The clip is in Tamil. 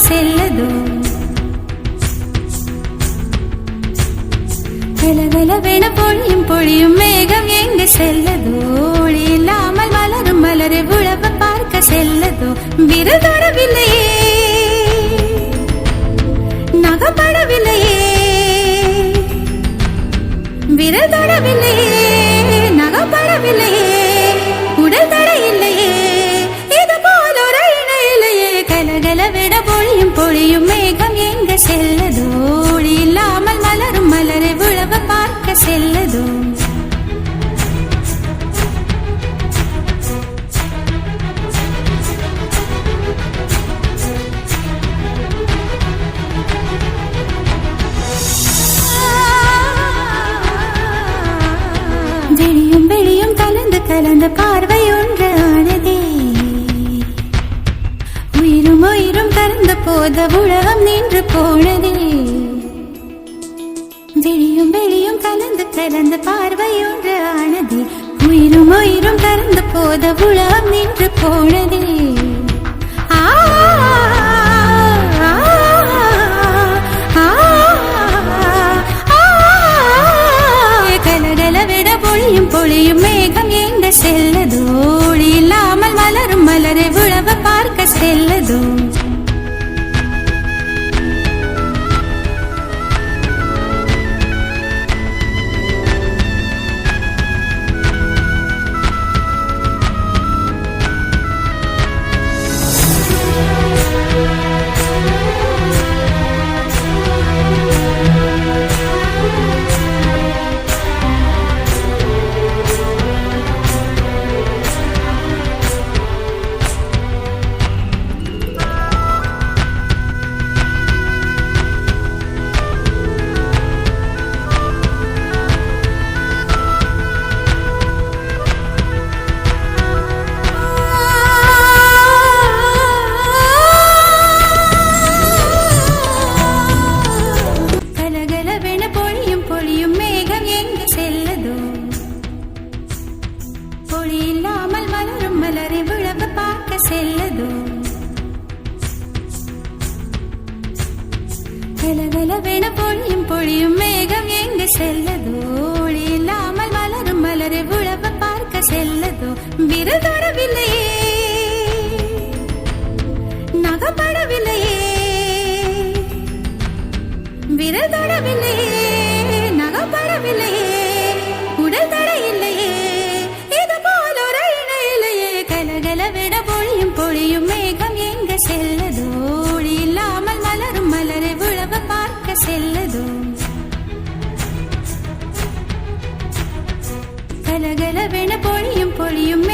செல்லதோ கலகலவென பொழியும் பொழியும் மேகம் எங்கு செல்லதோ ஒளி இல்லாமல் மலரும் மலரை உழவ பார்க்க செல்லதோ விரல் தொடவில்லையே நகப்படவில்லையே விரல் தொடவில்லையே நகப்படவில்லையே உடல் தட இல்லையே இது போல் ஒரு இணை இல்லையே கலகலவென பொழியும் பொழியும் மேகம் எங்கு செல்லதோ ஒளி இல்லாமல் மலரும் மலரை உழவ பார்க்க செல்லதோ வெளியும் வெளியும் கலந்து கலந்த பார்வை ஒன்று ஆனதே உயிரும் உயிரும் கலந்த போத உலகம் நின்று போனதே வெளியும் வெளியும் கலந்து கலந்த பார்வை ஒன்று ஆனதே உயிரும் உயிரும் கலந்த போத உலகம் நின்று போனதே கலகலவிட பொழியும் பொழியும் மேகம் எங்க செல்லதோ ஒளி இல்லாமல் மலரும் மலரை உழவ பார்க்க செல்லதோ ஒளி இல்லாமல் மலரும் மலரை உழவ பார்க்க செல்லதோ கலகலவென பொழியும் பொழியும் மேகம் எங்கு செல்லதோ ஒளி இல்லாமல் மலரும் மலரை உழவ பார்க்க செல்லதோ விரல் தொடவில்லையே நகப்படவில்லையே விரல் தொடவில்லையே நகப்படவில்லையே உடல் தட இல்லையே கலகலவிட பொழியும் பொழியும் மேகம் எங்க செல்லதோ ஒளி இல்லாமல் மலரும் மலரை உழவ பார்க்க செல்லதோ கலகலவிட பொழியும் பொழியும்